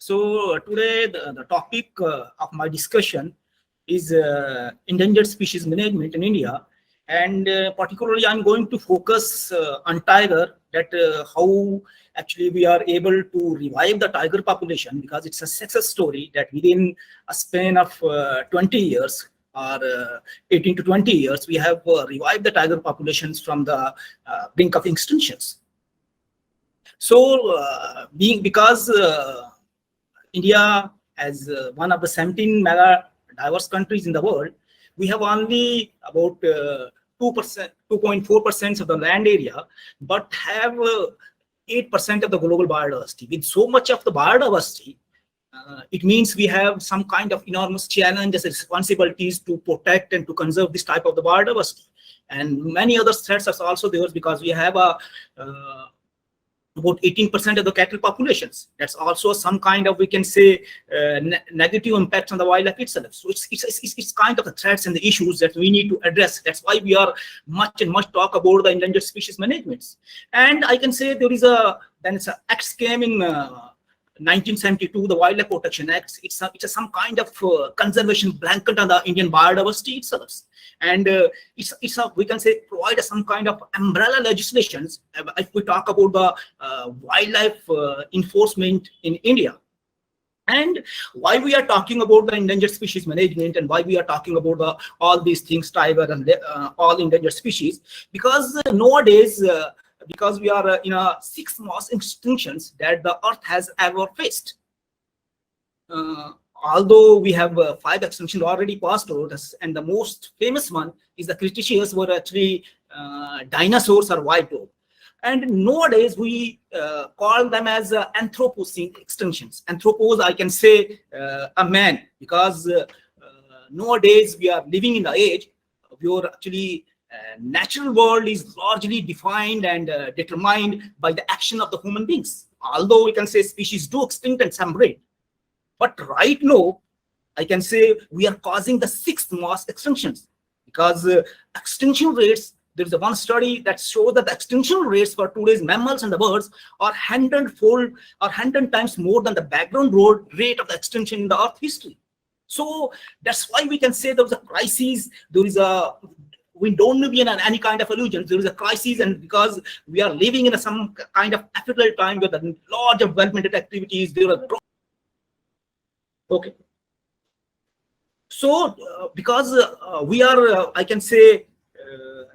So today the topic of my discussion is endangered species management in India, and particularly I'm going to focus on tiger. That how actually we are able to revive the tiger population, because it's a success story that within a span of 20 years or 18 to 20 years we have revived the tiger populations from the brink of extinctions. So being because India, as one of the 17 mega diverse countries in the world, we have only about 2%, 2.4% of the land area, but have 8% of the global biodiversity. With so much of the biodiversity, it means we have some kind of enormous challenges and responsibilities to protect and to conserve this type of the biodiversity. And many other threats are also there, because we have a about 18% of the cattle populations. That's also some kind of, we can say, negative impact on the wildlife itself. So it's kind of the threats and the issues that we need to address. That's why we are much talk about the endangered species management. And I can say there is it's an act came in 1972, the Wildlife Protection Act. It's some kind of conservation blanket on the Indian biodiversity itself. And we can say provide some kind of umbrella legislations if we talk about the wildlife enforcement in India. And why we are talking about the endangered species management, and why we are talking about all these things, tiger and all endangered species, because nowadays because we are in a 6 mass extinctions that the earth has ever faced. Although we have 5 extinctions already passed over us, and the most famous one is the Cretaceous, where actually dinosaurs are wiped out. And nowadays we call them as Anthropocene extinctions. Anthropos, I can say a man, because nowadays we are living in the age where actually natural world is largely defined and determined by the action of the human beings. Although we can say species do extinct and some breed, but right now, I can say we are causing the 6th mass extinctions, because extinction rates, there is one study that shows that the extinction rates for today's mammals and the birds are 100-fold or 100 times more than the background rate of the extinction in the Earth history. So that's why we can say there is a crisis. We don't be in any kind of illusion. There is a crisis, and because we are living in some kind of ephemeral time with a large developmental activities, there are. Okay. So, because we are, I can say,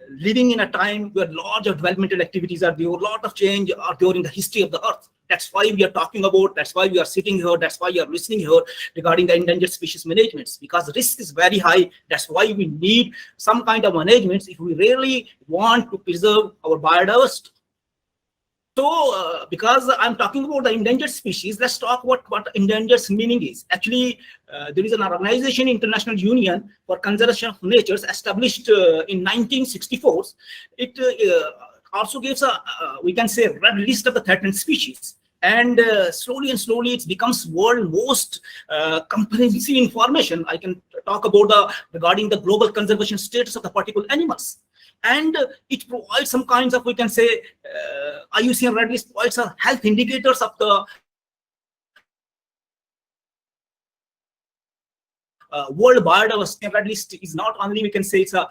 living in a time where large developmental activities are there, a lot of change are there in the history of the earth. That's why we are talking about, that's why we are sitting here, that's why you are listening here regarding the endangered species management, because risk is very high. That's why we need some kind of management if we really want to preserve our biodiversity. So, because I'm talking about the endangered species, let's talk what endangered meaning is. Actually, there is an organization, International Union for Conservation of Nature, established in 1964. It also gives a, we can say, red list of the threatened species. And slowly it becomes world most comprehensive information. I can talk about regarding the global conservation status of the particular animals. And it provides some kinds of, we can say, IUCN red list provides health indicators of the world biodiversity. Red list is not only, we can say, it's a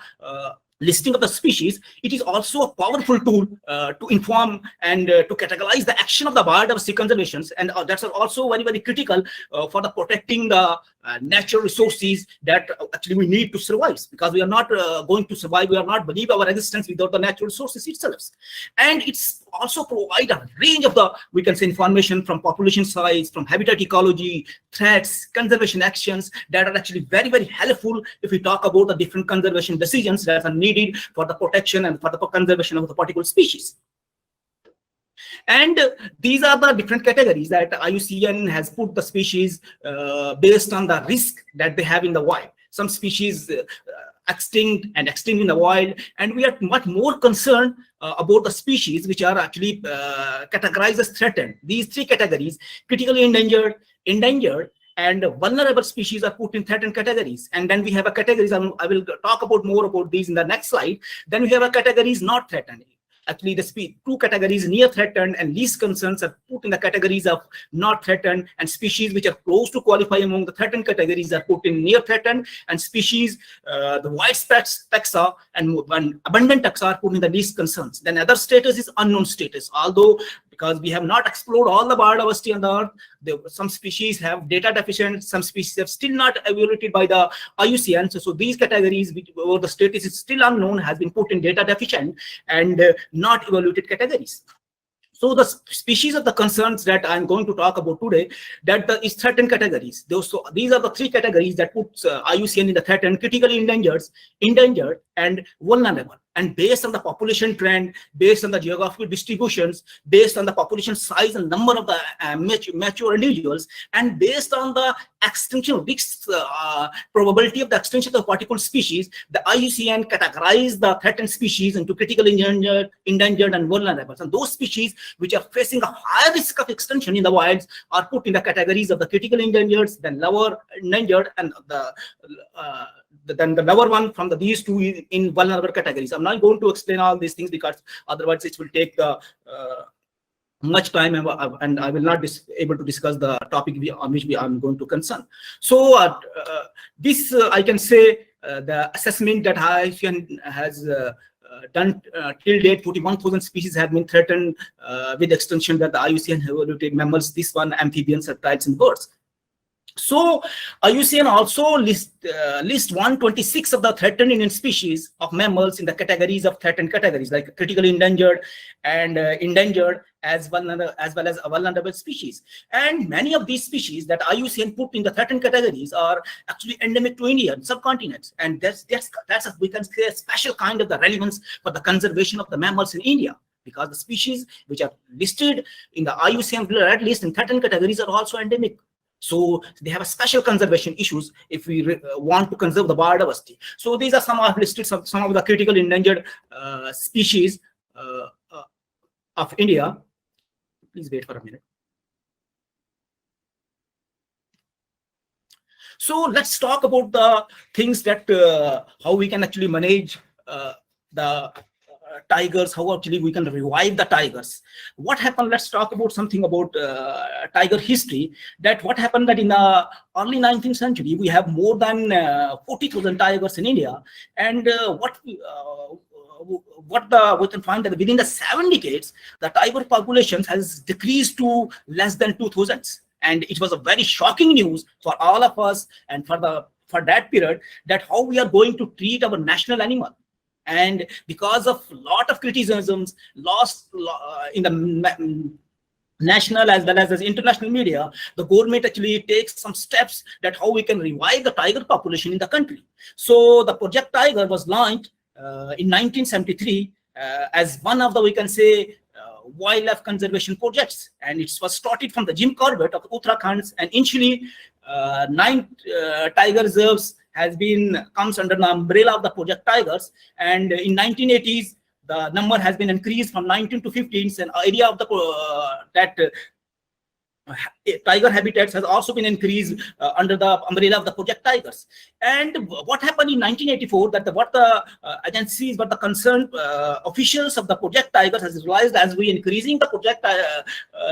listing of the species, it is also a powerful tool to inform and to categorize the action of the biodiversity conservations, and that's also very critical for the protecting the natural resources that actually we need to survive, because we are not going to survive, we are not believe our existence without the natural resources itself. And it's also provide a range of the, we can say, information from population size, from habitat ecology, threats, conservation actions that are actually very helpful if we talk about the different conservation decisions that are needed for the protection and for the conservation of the particular species. And these are the different categories that IUCN has put the species based on the risk that they have in the wild. Some species extinct in the wild, and we are much more concerned about the species which are actually categorized as threatened. These 3 categories, critically endangered, and vulnerable species, are put in threatened categories. And then we have a categories, I will talk about more about these in the next slide. Then we have a categories not threatened. actually the two categories, near threatened and least concerns, are put in the categories of not threatened, and species which are close to qualify among the threatened categories are put in near threatened, and species, the widespread taxa and abundant taxa are put in the least concerns. Then other status is unknown status, although because we have not explored all the biodiversity on the earth, some species have data deficient, some species have still not evaluated by the IUCN. So these categories where the status is still unknown has been put in data deficient and not evaluated categories. So the species of the concerns that I'm going to talk about today, that is threatened categories. So these are the three categories that puts IUCN in the threatened, critically endangered, and vulnerable. And based on the population trend, based on the geographical distributions, based on the population size and number of the mature individuals, and based on the extinction risk probability of the extinction of the particular species, the IUCN categorized the threatened species into critically endangered, and vulnerable. And those species which are facing a higher risk of extinction in the wilds are put in the categories of the critical endangered, then lower endangered, and then the lower one from these two in vulnerable categories. I'm not going to explain all these things because otherwise it will take much time, and I will not be able to discuss the topic on which I'm going to concern. So this I can say the assessment that IUCN has done till date, 41,000 species have been threatened with extinction that the IUCN have evaluated: mammals, this one, amphibians, reptiles, and birds. So IUCN also list 126 of the threatened Indian species of mammals in the categories of threatened categories, like critically endangered and endangered, as well as vulnerable species. And many of these species that IUCN put in the threatened categories are actually endemic to India and subcontinent, and that's we can say a special kind of the relevance for the conservation of the mammals in India, because the species which are listed in the IUCN red list in threatened categories are also endemic. So they have a special conservation issues if we want to conserve the biodiversity. So these are some I've listed some of the critical endangered species of India. Please wait for a minute. So let's talk about the things that how we can actually manage the tigers, how actually we can revive the tigers. What happened? Let's talk about something about tiger history. That what happened that in the early 19th century we have more than 40,000 tigers in India, and we can find that within the 7 decades the tiger population has decreased to less than 2,000, and it was a very shocking news for all of us and for that period, that how we are going to treat our national animal. And because of a lot of criticisms lost in the national as well as international media, the government actually takes some steps that how we can revive the tiger population in the country. So the Project Tiger was launched in 1973 as one of the, we can say, wildlife conservation projects, and it was started from the Jim Corbett of Uttarakhand, and initially 9 tiger reserves comes under the umbrella of the Project Tigers, and in 1980s the number has been increased from 19 to 15, and area of the tiger habitats has also been increased under the umbrella of the Project Tigers. And what happened in 1984, that what the agencies, what the concerned officials of the Project Tigers has realized, as we increasing the project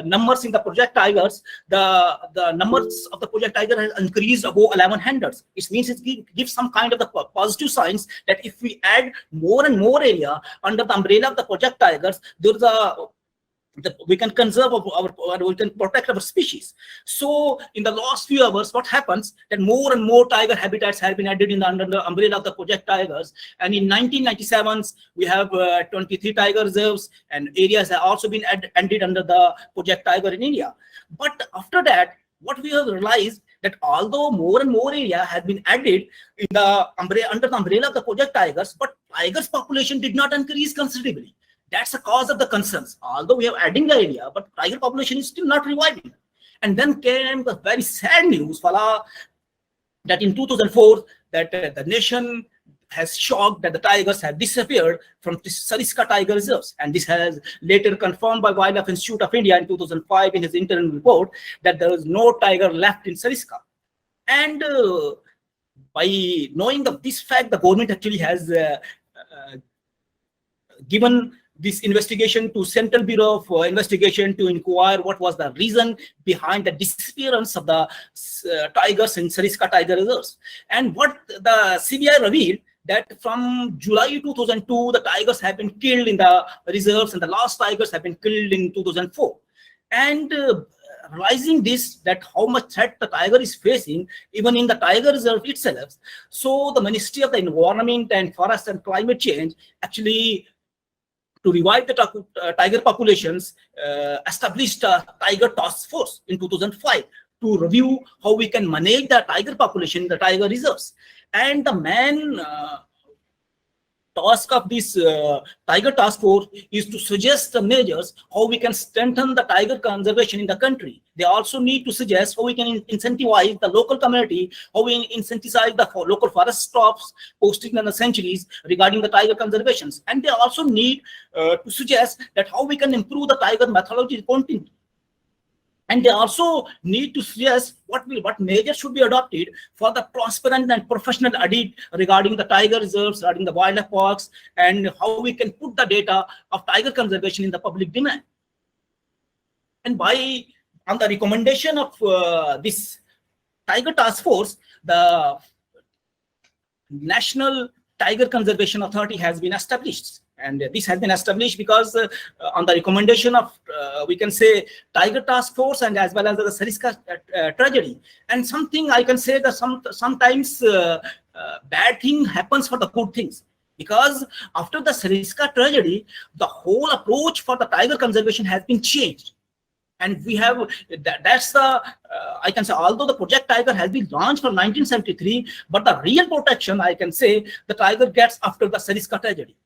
numbers in the Project Tigers, the numbers of the Project Tiger has increased above 1100. It means it gives some kind of the positive signs that if we add more and more area under the umbrella of the Project Tigers, there's we can conserve we can protect our species. So in the last few hours, what happens that more and more tiger habitats have been added under the umbrella of the Project Tigers, and in 1997 we have 23 tiger reserves, and areas have also been added under the Project Tiger in India. But after that, what we have realized, that although more and more area has been added in the under the umbrella of the Project Tigers, but tigers population did not increase considerably. That's the cause of the concerns. Although we are adding the area, but tiger population is still not reviving. And then came the very sad news, that in 2004, that the nation has shocked that the tigers have disappeared from the Sariska tiger reserves. And this has later confirmed by Wildlife Institute of India in 2005 in his interim report, that there is no tiger left in Sariska. And by knowing of this fact, the government actually has given this investigation to Central Bureau of Investigation to inquire what was the reason behind the disappearance of the tigers in Sariska tiger reserves. And what the CBI revealed, that from July 2002, the tigers have been killed in the reserves, and the last tigers have been killed in 2004. And realizing this, that how much threat the tiger is facing, even in the tiger reserve itself. So the Ministry of the Environment and Forest and Climate Change actually, to revive the tiger populations, established a tiger task force in 2005 to review how we can manage the tiger population in the tiger reserves. And the main task of this tiger task force is to suggest the measures how we can strengthen the tiger conservation in the country. They also need to suggest how we can incentivize the local community, how we incentivize the local forest stops posting in the sanctuaries regarding the tiger conservations. And they also need to suggest that how we can improve the tiger methodology content. And they also need to suggest what measures should be adopted for the transparent and professional audit regarding the tiger reserves, regarding the wildlife parks, and how we can put the data of tiger conservation in the public domain. And on the recommendation of this tiger task force, the National Tiger Conservation Authority has been established. And this has been established because on the recommendation of, we can say, Tiger Task Force, and as well as the Sariska tragedy. And something I can say that sometimes bad thing happens for the good things. Because after the Sariska tragedy, the whole approach for the tiger conservation has been changed. And we have, that's the, I can say, although the Project Tiger has been launched from 1973, but the real protection, I can say, the tiger gets after the Sariska tragedy.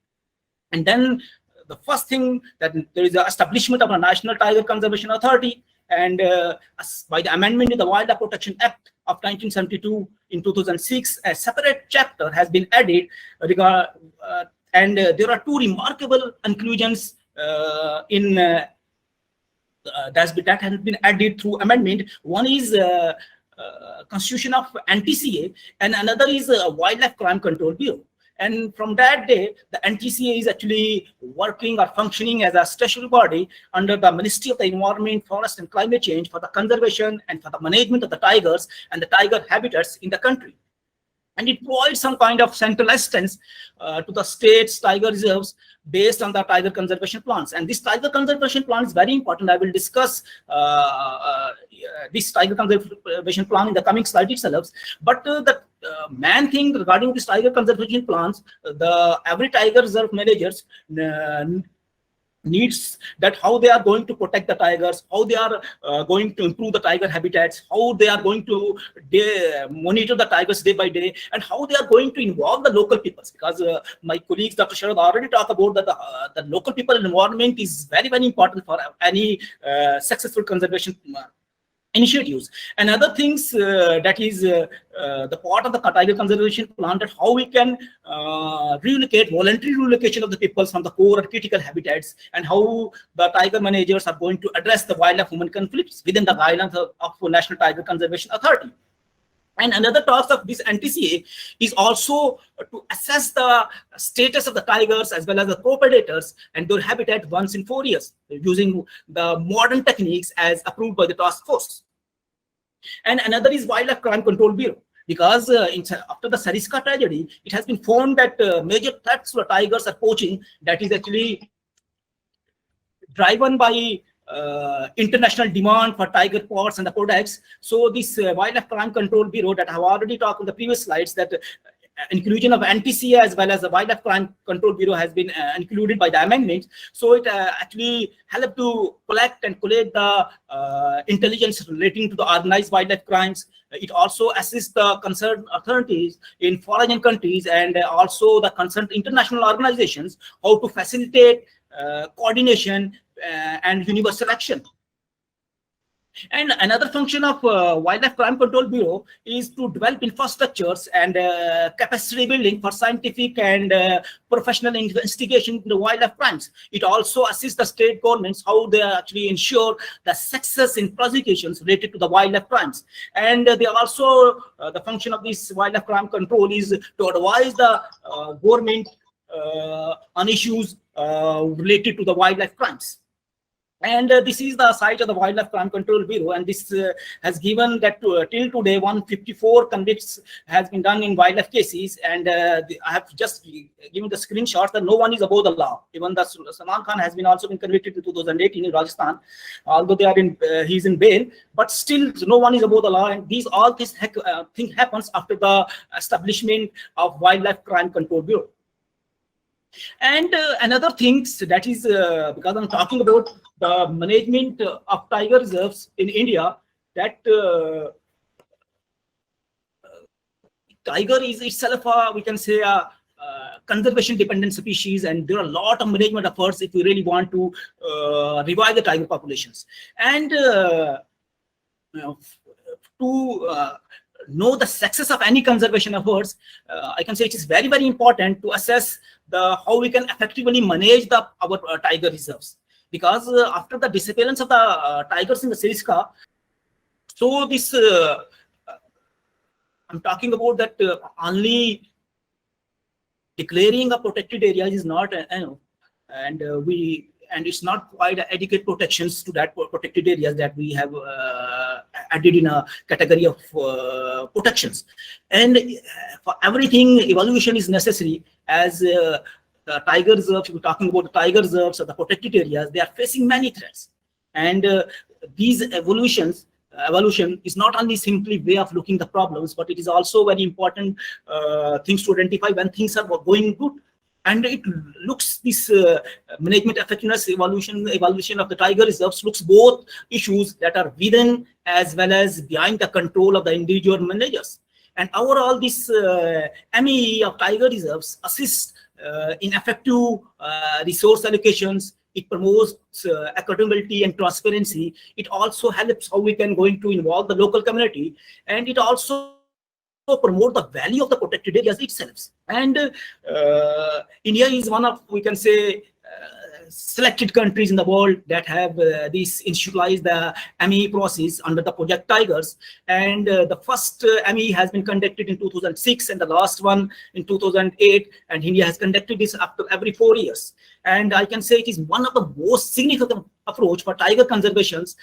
And then the first thing, that there is the establishment of a National Tiger Conservation Authority, and by the amendment in the Wildlife Protection Act of 1972 in 2006, a separate chapter has been added, and there are two remarkable inclusions in that has been added through amendment. One is constitution of NTCA, and another is Wildlife Crime Control Bureau. And from that day, the NTCA is actually working or functioning as a statutory body under the Ministry of the Environment, Forest and Climate Change for the conservation and for the management of the tigers and the tiger habitats in the country. And it provides some kind of central assistance to the state's tiger reserves based on the tiger conservation plans. And this tiger conservation plan is very important. I will discuss this tiger conservation plan in the coming slide itself. But the main thing regarding this tiger conservation plans, every tiger reserve managers needs that how they are going to protect the tigers, how they are going to improve the tiger habitats, how they are going to monitor the tigers day by day, and how they are going to involve the local peoples. Because my colleagues, Dr. Sharad, already talked about that the local people involvement is very, very important for any successful conservation initiatives. And other things that is the part of the tiger conservation plan, that how we can voluntary relocation of the people from the core and critical habitats, and how the tiger managers are going to address the wildlife human conflicts within the guidelines of National Tiger Conservation Authority. And another task of this NTCA is also to assess the status of the tigers as well as the co-predators and their habitat once in 4 years, using the modern techniques as approved by the task force. And another is Wildlife Crime Control Bureau, because after the Sariska tragedy, it has been found that major threats to the tigers are poaching, that is actually driven by international demand for tiger parts and the products. So this Wildlife Crime Control Bureau that I have already talked in the previous slides, that inclusion of NTCA as well as the Wildlife Crime Control Bureau has been included by the amendment. So it actually helped to collect and collate the intelligence relating to the organized wildlife crimes. It also assists the concerned authorities in foreign countries and also the concerned international organizations how to facilitate coordination and universal action. And another function of Wildlife Crime Control Bureau is to develop infrastructures and capacity building for scientific and professional investigation in the wildlife crimes. It also assists the state governments how they actually ensure the success in prosecutions related to the wildlife crimes. And they are also, the function of this Wildlife Crime Control is to advise the government on issues related to the wildlife crimes. And this is the site of the Wildlife Crime Control Bureau, and this has given that till today 154 convicts has been done in wildlife cases, and I have just given the screenshots that no one is above the law. Even the Salman Khan has been also been convicted in 2018 in Rajasthan, although they are in he's in bail, but still no one is above the law. And these all this thing happens after the establishment of Wildlife Crime Control Bureau. And another things that is because I'm talking about the management of tiger reserves in India, that tiger is itself we can say a conservation dependent species, and there are a lot of management efforts if we really want to revive the tiger populations. And to know the success of any conservation efforts, I can say it is very, very important to assess how we can effectively manage our tiger reserves. Because after the disappearance of the tigers in the Sirska, so this I'm talking about that only declaring a protected area is not and it's not quite adequate protections to that protected areas that we have added in a category of protections. And for everything, evaluation is necessary, as the tiger reserves, we're talking about the tiger reserves or the protected areas, they are facing many threats. And these evolution is not only simply way of looking the problems, but it is also very important things to identify when things are going good. And it looks this management effectiveness evaluation of the tiger reserves looks both issues that are within as well as behind the control of the individual managers. And overall, this MEE of tiger reserves assists in effective resource allocations. It promotes accountability and transparency. It also helps how we can going to involve the local community, and it also promote the value of the protected areas itself. And India is one of, we can say, selected countries in the world that have this institutionalized the MEE process under the Project Tigers. And the first MEE has been conducted in 2006 and the last one in 2008, and India has conducted this after every 4 years. And I can say it is one of the most significant approach for tiger conservations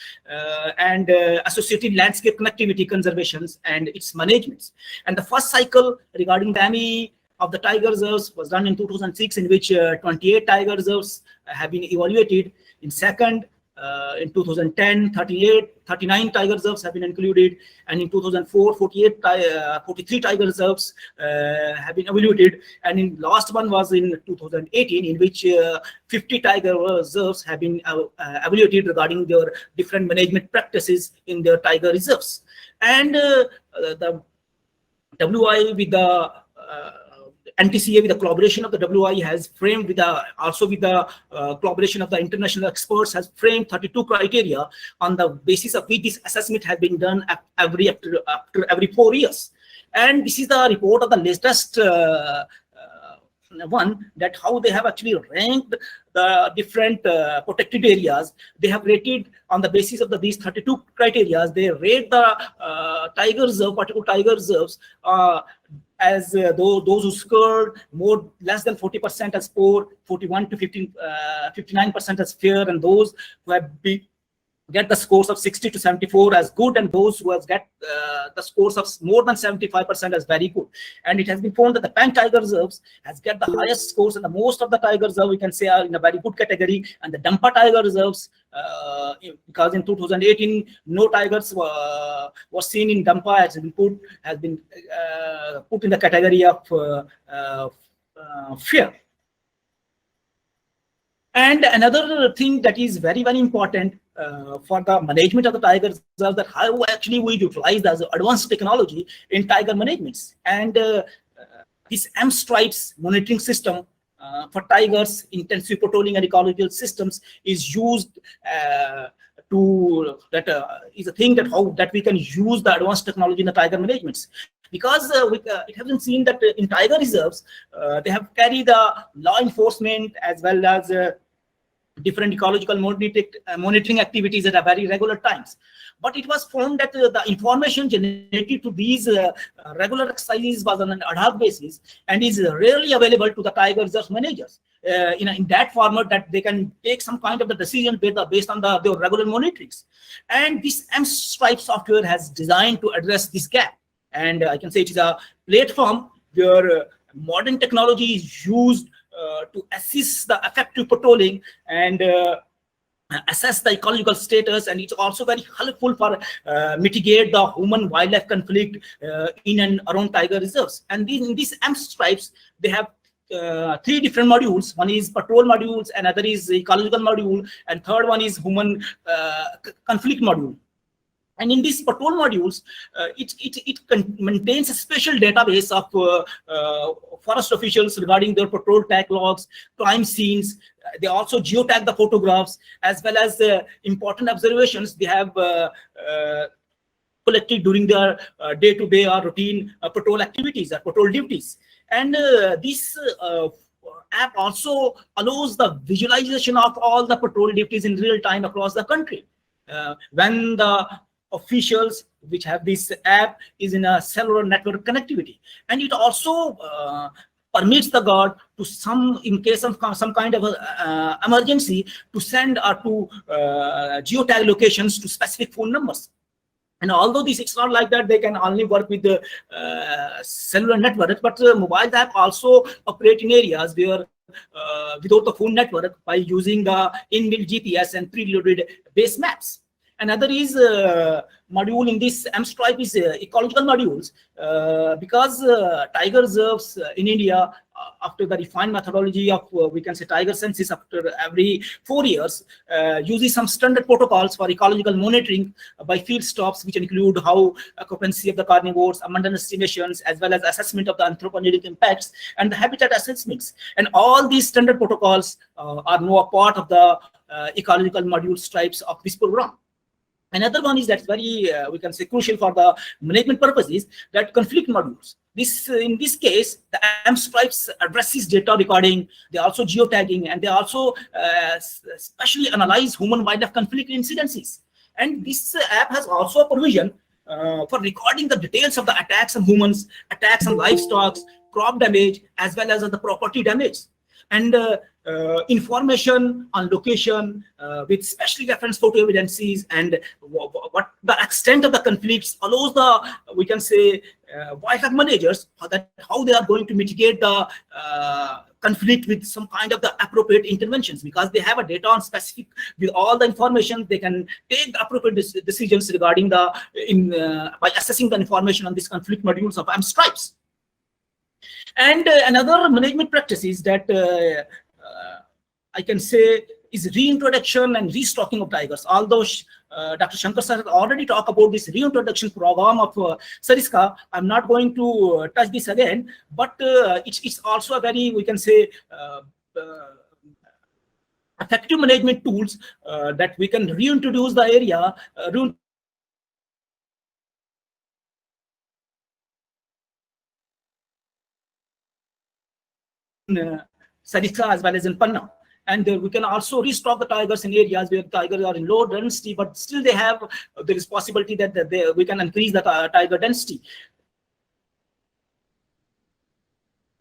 and associated landscape connectivity conservations and its management. And the first cycle regarding the MEE of the tiger reserves was done in 2006, in which 28 tiger reserves have been evaluated. In second, in 2010, 39 tiger reserves have been included, and in 2004, 43 tiger reserves have been evaluated, and in last one was in 2018, in which 50 tiger reserves have been evaluated regarding their different management practices in their tiger reserves. And the WI with the NTCA, with the collaboration of the WI, has framed with the also with the collaboration of the international experts, has framed 32 criteria on the basis of which this assessment has been done after every 4 years. And this is the report of the latest one, that how they have actually ranked the different protected areas. They have rated on the basis of these 32 criteria. They rate the tiger reserve, particular tiger reserves, as those who scored less than 40% as poor, 41 to 59% as fair, and those who have get the scores of 60 to 74 as good, and those who have get the scores of more than 75% as very good. And it has been found that the pan tiger reserves has get the highest scores, and the most of the tiger reserves we can say are in a very good category. And the Dampa tiger reserves, because in 2018 no tigers was seen in Dampa, has been put in the category of fair. And another thing that is very, very important for the management of the tigers is that how actually we utilize the advanced technology in tiger managements. And this M-Stripes monitoring system for tigers, intensive patrolling and ecological systems, is used is a thing that we can use the advanced technology in the tiger managements. Because it has been seen that in tiger reserves, they have carried the law enforcement as well as different ecological monitoring activities at a very regular times. But it was found that the information generated to these regular exercises was on an ad hoc basis and is rarely available to the tiger reserve managers in that format that they can take some kind of the decision based on their regular monitorings. And this M-Stripe software has designed to address this gap. And I can say it is a platform where modern technology is used to assist the effective patrolling and assess the ecological status, and it's also very helpful for mitigate the human wildlife conflict in and around tiger reserves. And in these AMP stripes, they have three different modules. One is patrol modules, another is ecological module, and third one is human conflict module. And in these patrol modules, it maintains a special database of forest officials regarding their patrol tag logs, crime scenes. They also geotag the photographs, as well as important observations they have collected during their day-to-day or routine patrol activities or patrol duties. And this app also allows the visualization of all the patrol duties in real time across the country. When the officials which have this app is in a cellular network connectivity, and it also permits the guard to in case of some kind of emergency, to send or to geotag locations to specific phone numbers. And although it's not like that, they can only work with the cellular network, but mobile app also operate in areas where without the phone network, by using the inbuilt GPS and preloaded base maps. Another is module in this M-Stripe is ecological modules, because tiger reserves in India, after the refined methodology of we can say tiger census after every 4 years, uses some standard protocols for ecological monitoring by field stops, which include how occupancy of the carnivores, abundance estimations, as well as assessment of the anthropogenic impacts and the habitat assessments. And all these standard protocols are now a part of the ecological module stripes of this program. Another one is that's very, we can say, crucial for the management purposes, that conflict modules. In this case, the AMP stripes addresses data recording, they also geotagging, and they also specially analyze human wildlife conflict incidences. And this app has also a provision for recording the details of the attacks on humans, attacks on livestock, crop damage, as well as the property damage. And information on location with specially referenced photo evidences, and what the extent of the conflicts allows the, we can say, wildlife managers how they are going to mitigate the conflict with some kind of the appropriate interventions, because they have a data on specific, with all the information they can take the appropriate decisions regarding the by assessing the information on these conflict modules of AMP stripes. And another management practice is that I can say is reintroduction and restocking of tigers. Although Dr. Shankar sir has already talked about this reintroduction program of Sariska, I'm not going to touch this again, but it's also a very, we can say, effective management tools that we can reintroduce the area, Sariska as well as in Panna. And we can also restock the tigers in areas where tigers are in low density, but still they have, there is possibility that we can increase the tiger density.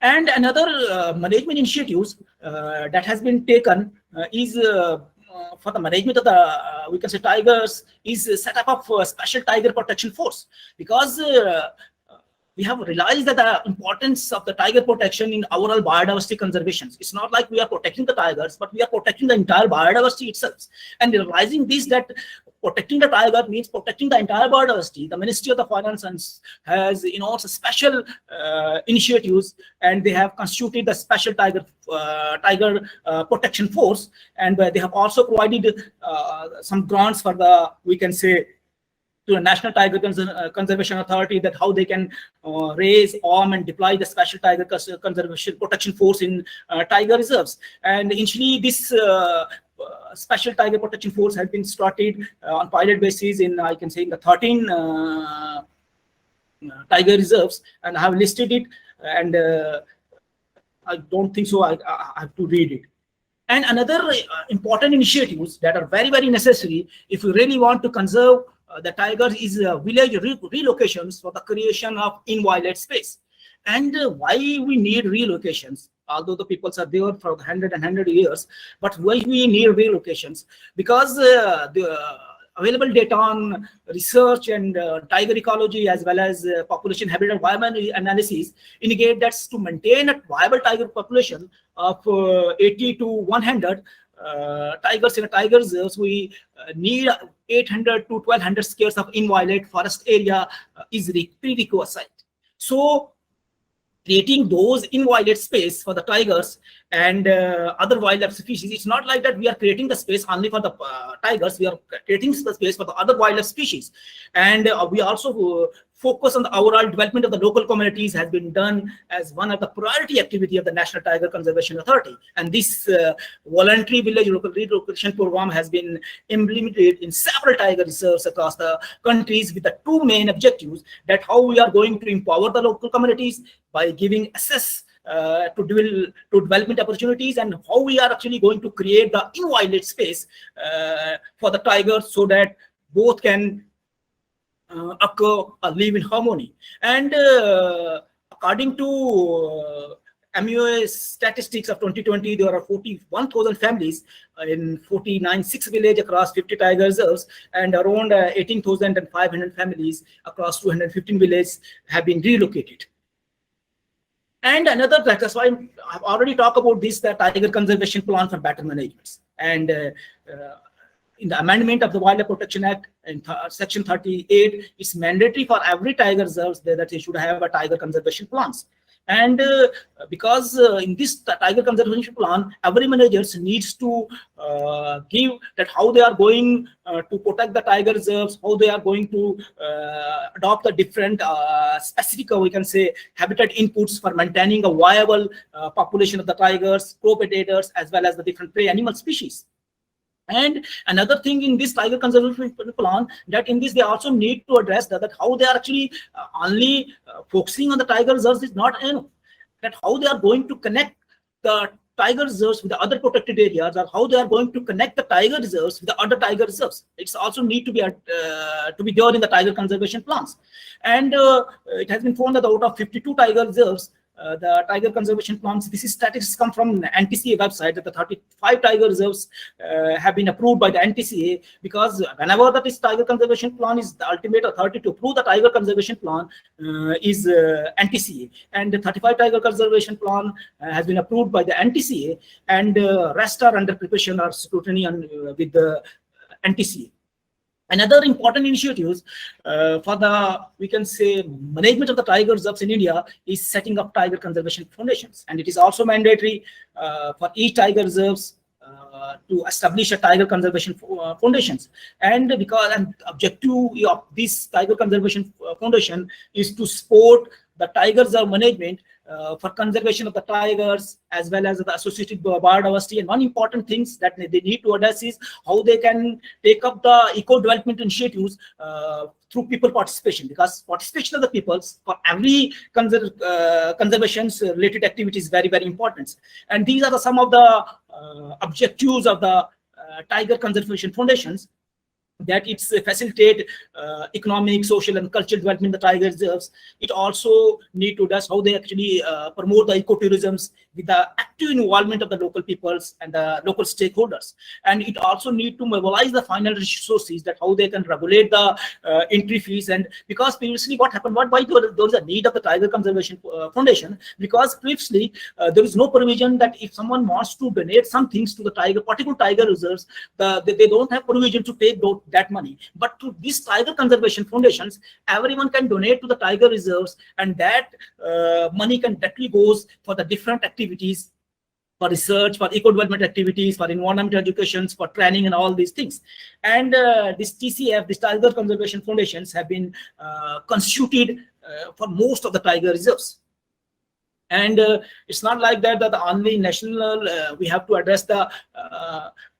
And another management initiatives that has been taken is for the management of the, we can say, tigers, is set up of a special tiger protection force, because we have realized that the importance of the tiger protection in overall biodiversity conservation. It's not like we are protecting the tigers, but we are protecting the entire biodiversity itself. And realizing this, that protecting the tiger means protecting the entire biodiversity, the Ministry of the Finance has, special initiatives, and they have constituted the special tiger protection force, and they have also provided some grants for the, we can say, to the National Tiger Conservation Authority, that how they can raise, arm, and deploy the special tiger conservation protection force in tiger reserves. And initially, this special tiger protection force has been started on pilot basis in, I can say, in the 13 tiger reserves, and I have listed it, and I don't think so I have to read it. And another important initiatives that are very, very necessary if we really want to conserve the tigers is village relocations for the creation of inviolate space. And why we need relocations, although the peoples are there for 100 years, but why we need relocations? Because the available data on research and tiger ecology as well as population habitat environment analysis indicate that to maintain a viable tiger population of 80 to 100 tigers in a tiger reserves, we need 800 to 1200 squares of inviolate forest area is the prerequisite. So creating those inviolate space for the tigers and other wildlife species, it's not like that we are creating the space only for the tigers, we are creating the space for the other wildlife species. And we also focus on the overall development of the local communities has been done as one of the priority activity of the National Tiger Conservation Authority. And this voluntary village relocation program has been implemented in several tiger reserves across the countries with the two main objectives, that how we are going to empower the local communities by giving access to development opportunities, and how we are actually going to create the inviolate space for the tigers so that both can occur or live in harmony. And according to MUA statistics of 2020, there are 41,000 families in 49 villages across 50 tiger reserves, and around 18,500 families across 215 villages have been relocated. And another, that's why I've already talked about this, the Tiger Conservation Plan for Better Management. And in the amendment of the Wildlife Protection Act, in section 38, it's mandatory for every tiger reserves that they should have a tiger conservation plans. And because in this tiger conservation plan, every manager needs to give that how they are going to protect the tiger reserves, how they are going to adopt the different specific, we can say, habitat inputs for maintaining a viable population of the tigers, co-predators, as well as the different prey animal species. And another thing in this tiger conservation plan, that in this they also need to address that how they are actually only focusing on the tiger reserves is not enough. That how they are going to connect the tiger reserves with the other protected areas, or how they are going to connect the tiger reserves with the other tiger reserves. It's also need to be there in the tiger conservation plans. And it has been found that out of 52 tiger reserves, the tiger conservation plans, this is statistics come from the NTCA website, that the 35 tiger reserves have been approved by the NTCA, because whenever that is tiger conservation plan is the ultimate authority to approve the tiger conservation plan is NTCA, and the 35 tiger conservation plan has been approved by the NTCA, and rest are under preparation or scrutiny with the NTCA. Another important initiatives for the, we can say, management of the tiger reserves in India is setting up tiger conservation foundations. And it is also mandatory for each tiger reserves to establish a tiger conservation foundations. And because an objective of this tiger conservation foundation is to support the tiger reserve management for conservation of the tigers as well as the associated biodiversity. And one important things that they need to address is how they can take up the eco-development initiatives through people participation, because participation of the peoples for every conservation related activity is very, very important. And these are some of the objectives of the tiger conservation foundations, that it's facilitate economic, social, and cultural development in the tiger reserves. It also need to address how they actually promote the ecotourisms with the active involvement of the local peoples and the local stakeholders. And it also need to mobilize the final resources, that how they can regulate the entry fees. And because previously what happened, why there is a need of the tiger conservation foundation, because previously there is no provision that if someone wants to donate some things to the particular tiger reserves, they don't have provision to take that money. But to these tiger conservation foundations, everyone can donate to the tiger reserves, and that money can directly goes for the different activities, for research, for eco-development activities, for environmental education, for training, and all these things. And this TCF, this tiger conservation foundations, have been constituted for most of the tiger reserves. And it's not like that the only national we have to address the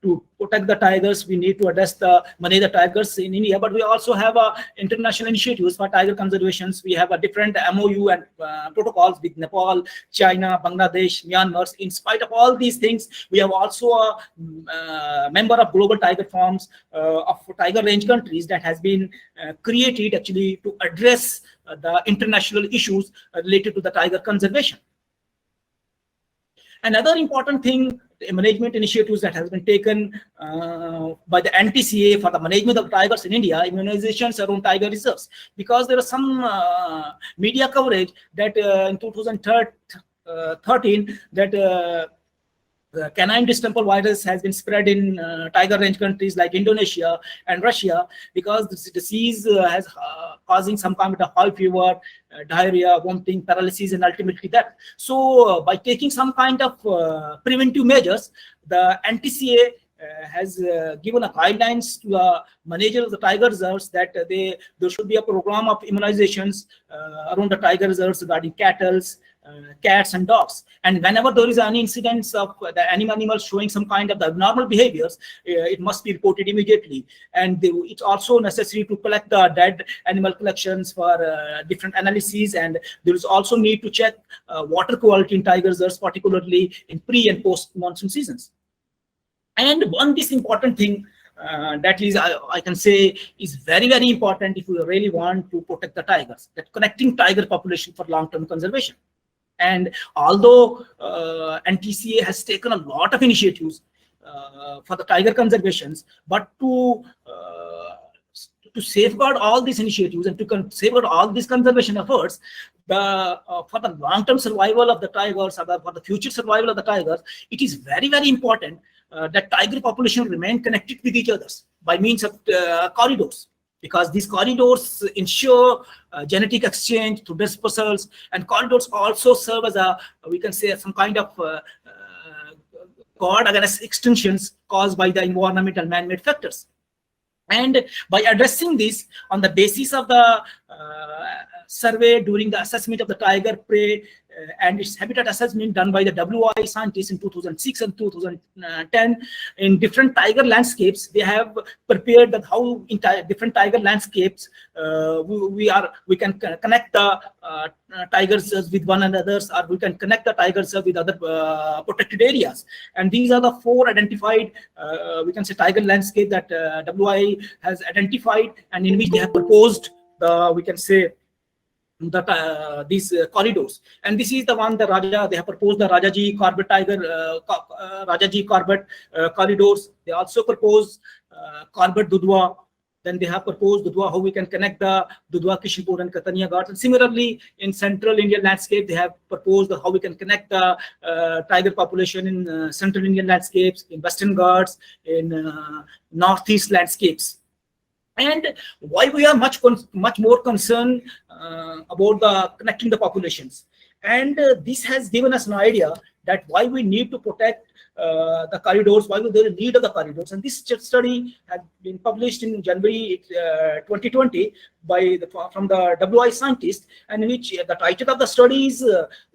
to protect the tigers, we need to address the manage the tigers in India, but we also have international initiatives for tiger conservations. We have a different MOU and protocols with Nepal, China, Bangladesh, Myanmar. In spite of all these things, we have also a member of global tiger farms of tiger range countries that has been created actually to address the international issues related to the tiger conservation. Another important thing, the management initiatives that has been taken by the NTCA for the management of tigers in India, immunizations around tiger reserves, because there is some media coverage that in 2013 that the canine distemper virus has been spread in tiger range countries like Indonesia and Russia, because this disease has causing some kind of high fever, diarrhea, vomiting, paralysis, and ultimately death. So by taking some kind of preventive measures, the NTCA has given a guidelines to the manager of the tiger reserves that there should be a program of immunizations around the tiger reserves regarding cattle, cats and dogs, and whenever there is any incidents of the animals showing some kind of the abnormal behaviors, it must be reported immediately. And it's also necessary to collect the dead animal collections for different analyses, and there is also need to check water quality in tiger reserves, particularly in pre and post monsoon seasons. And one this important thing that is I can say is very, very important if we really want to protect the tigers, that connecting tiger population for long-term conservation. And although NTCA has taken a lot of initiatives for the tiger conservations, but to safeguard all these initiatives and to safeguard all these conservation efforts, for the long-term survival of the tigers, or for the future survival of the tigers, it is very, very important that tiger population remain connected with each other by means of corridors, because these corridors ensure genetic exchange through dispersals, and corridors also serve as a, we can say, some kind of guard against extinctions caused by the environmental man-made factors. And by addressing this on the basis of the survey during the assessment of the tiger prey and its habitat assessment done by the WI scientists in 2006 and 2010 in different tiger landscapes, they have prepared that how in different tiger landscapes we can connect the tigers with one another, or we can connect the tigers with other protected areas. And these are the 4 identified we can say tiger landscape that WI has identified, and in which they have proposed the, we can say, these corridors. And this is the one, the Raja, they have proposed the Rajaji Corbett tiger, Rajaji Corbett corridors. They also propose Corbett Dudhwa. Then they have proposed Dudhwa, how we can connect the Dudhwa, Kishanpur and Katania Ghats. And similarly, in central Indian landscape, they have proposed how we can connect the tiger population in central Indian landscapes, in Western Ghats, in northeast landscapes. And why we are much more concerned about the connecting the populations, and this has given us an idea that why we need to protect the corridors, why there is need of the corridors. And this study had been published in January 2020 by from the WI scientists, and which the title of the study is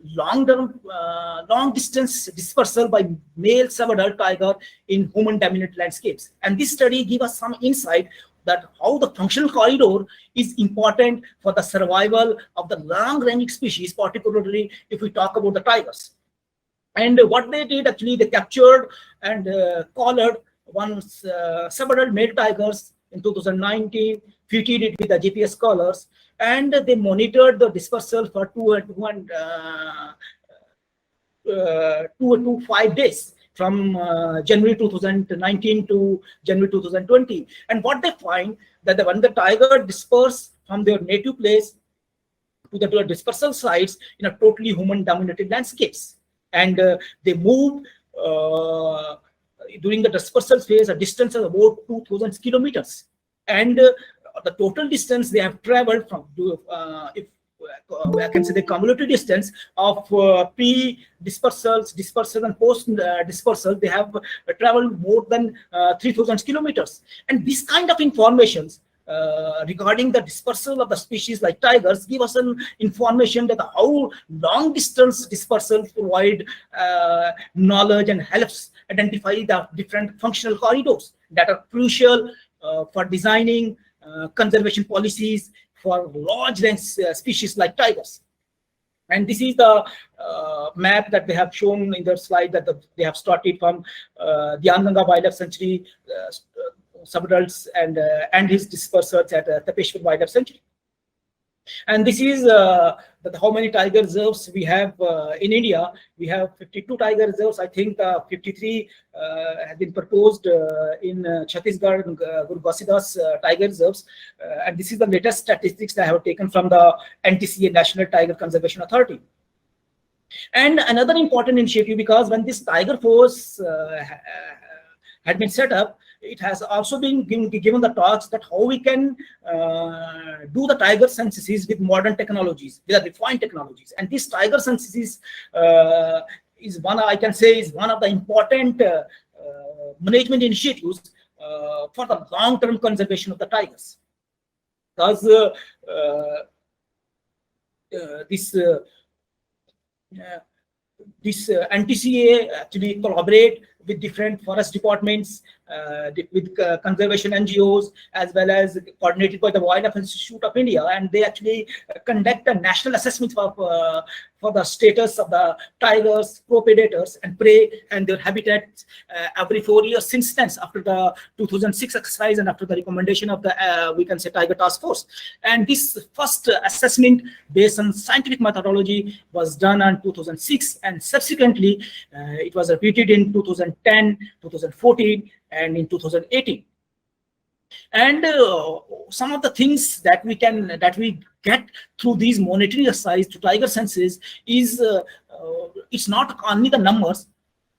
long distance dispersal by male subadult tiger in human dominated landscapes. And this study gives us some insight that how the functional corridor is important for the survival of the long-range species, particularly if we talk about the tigers. And what they did, actually, they captured and collared one subadult male tigers in 2019, fitted it with the GPS collars, and they monitored the dispersal for 2 to 5 days, from January 2019 to January 2020. And what they find that when the tiger disperse from their native place to the dispersal sites in a totally human-dominated landscapes, and they move during the dispersal phase a distance of about 2,000 kilometers, and the total distance they have traveled from, if I can say the cumulative distance of pre-dispersals, dispersal and post-dispersal, they have traveled more than 3,000 kilometers. And this kind of information regarding the dispersal of the species like tigers give us an information that how long distance dispersal provide knowledge and helps identify the different functional corridors that are crucial for designing conservation policies for large range species like tigers. And this is the map that they have shown in their slide, that they have started from the Anganga Wildlife Sanctuary, subadults, and his dispersals at Tapeshwar Wildlife Sanctuary. And this is how many tiger reserves we have in India. We have 52 tiger reserves. I think 53 have been proposed in Chhattisgarh and Guru Ghasidas tiger reserves. And this is the latest statistics that I have taken from the NTCA, National Tiger Conservation Authority. And another important initiative, because when this tiger force had been set up, it has also been given the talks that how we can do the tiger censuses with modern technologies, with refined technologies. And this tiger censuses is one, I can say, is one of the important management initiatives for the long-term conservation of the tigers. Because this NTCA actually collaborate with different forest departments, with conservation NGOs, as well as coordinated by the Wildlife Institute of India, and they actually conduct a national assessment for the status of the tigers, predators, and prey, and their habitats every 4 years since then, after the 2006 exercise and after the recommendation of the we can say Tiger Task Force. And this first assessment based on scientific methodology was done in 2006, and subsequently it was repeated in 2010, 2014, and in 2018. And some of the things that we get through these monitoring exercise to tiger census is it's not only the numbers.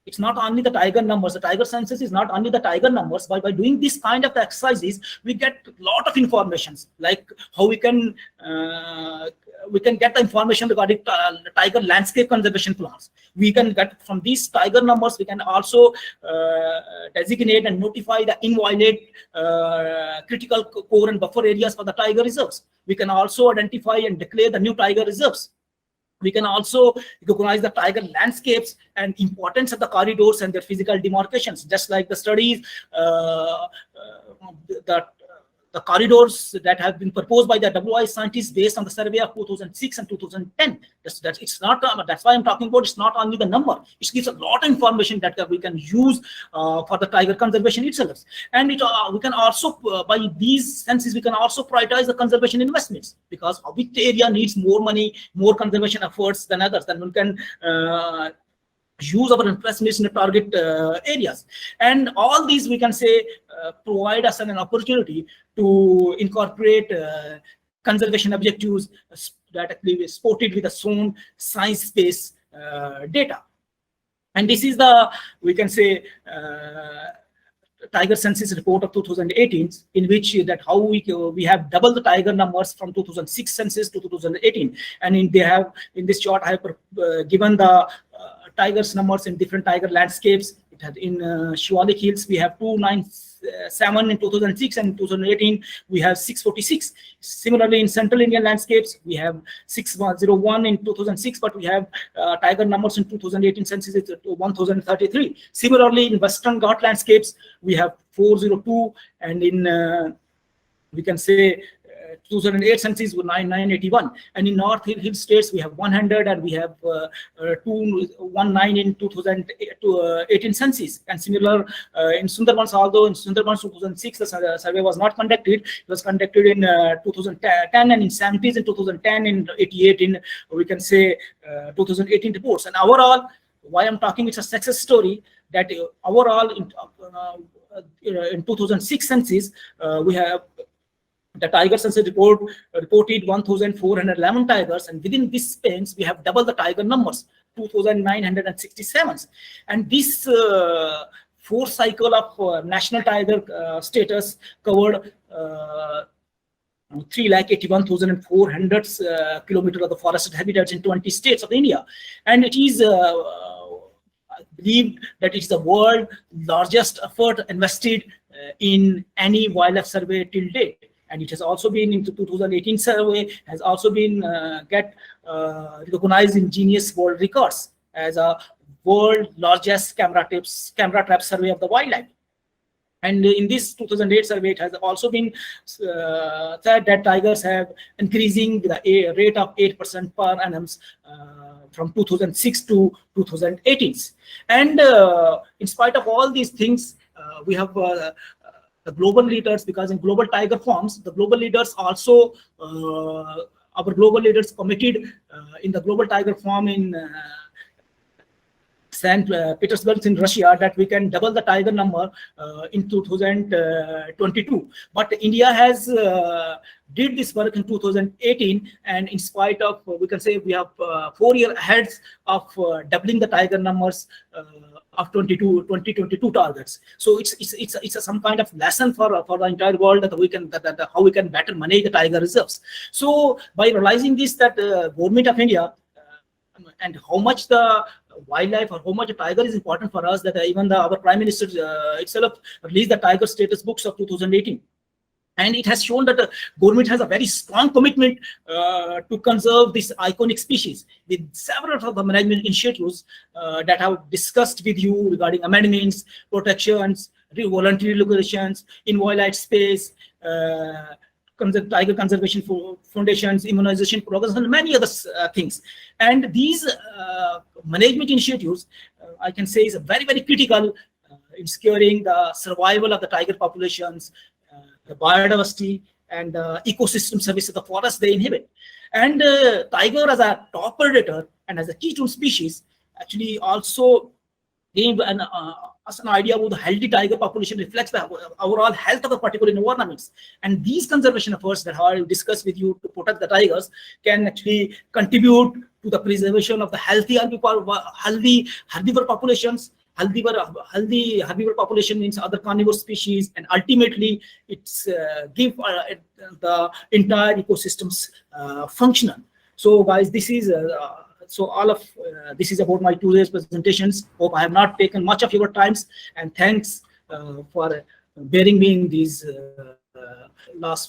It's not only the tiger numbers. The tiger census is not only the tiger numbers. By doing this kind of exercises, we get a lot of information, like how we can get the information regarding tiger landscape conservation plans. We can get from these tiger numbers. We can also designate and notify the inviolate critical core and buffer areas for the tiger reserves. We can also identify and declare the new tiger reserves. We can also recognize the tiger landscapes and importance of the corridors and their physical demarcations, just like the studies, the corridors that have been proposed by the WI scientists based on the survey of 2006 and 2010. It's not, that's why I'm talking about, it's not only the number. It gives a lot of information that we can use for the tiger conservation itself. And we can also, by these senses, we can also prioritize the conservation investments, because which area needs more money, more conservation efforts than others. Then we can use our investments in the target areas. And all these, we can say, provide us an opportunity to incorporate conservation objectives that actually supported with a sound science-based data. And this is the, we can say, tiger census report of 2018, in which that how we have doubled the tiger numbers from 2006 census to 2018. And in this chart I have given the tigers numbers in different tiger landscapes. It had in Shivalik Hills we have 297 in 2006, and in 2018 we have 646. Similarly, in Central Indian landscapes we have 601 in 2006, but we have tiger numbers in 2018 census is 1033. Similarly, in Western Ghat landscapes we have 402, and in we can say 2008 census were 981, and in North Hill states we have 100, and we have 219 in 2018 census. And similar in Sundarbans, although in Sundarbans 2006 the survey was not conducted, it was conducted in 2010, and in 70s in 2010, in 88 in, we can say, 2018 reports. And overall, why I'm talking, it's a success story, that overall in 2006 census we have the tiger census report reported 1,411 tigers, and within this span we have double the tiger numbers, 2,967. And this fourth cycle of national tiger status covered 3,81,400 kilometers of the forested habitats in 20 states of India. And it is believed that it's the world's largest effort invested in any wildlife survey till date. and it has also been into 2018 survey, has also been get recognized in Guinness World Records as a world largest camera trap survey of the wildlife. And in this 2008 survey, it has also been said that tigers have increasing with a rate of 8% per annum from 2006 to 2018. And in spite of all these things, we have the global leaders, because in global tiger forms, the global leaders also, our global leaders committed in the global tiger form in St. Petersburg in Russia, that we can double the tiger number in 2022. But India has did this work in 2018, and in spite of, we can say we have 4 years ahead of doubling the tiger numbers of 2022 targets. So it's some kind of lesson for the entire world that we can how we can better manage the tiger reserves. So by realizing this, that government of India and how much the wildlife or how much a tiger is important for us, that even our Prime Minister itself released the tiger status books of 2018. And it has shown that the government has a very strong commitment to conserve this iconic species, with several of the management initiatives that I have discussed with you regarding amendments, protections, voluntary regulations, in wildlife space, tiger conservation foundations, immunization programs, and many other things. And these management initiatives, I can say, is very, very critical in securing the survival of the tiger populations, the biodiversity, and the ecosystem services of the forest they inhabit. And tiger as a top predator and as a keystone species actually also gave us an idea about the healthy tiger population reflects the overall health of the particular environments. And these conservation efforts that I will discuss with you to protect the tigers can actually contribute to the preservation of the healthy herbivore populations. Healthy herbivore population means other carnivore species, and ultimately it's give the entire ecosystems functional. So guys, this is so all of this is about my today's presentations. Hope I have not taken much of your times, and thanks for bearing me in these last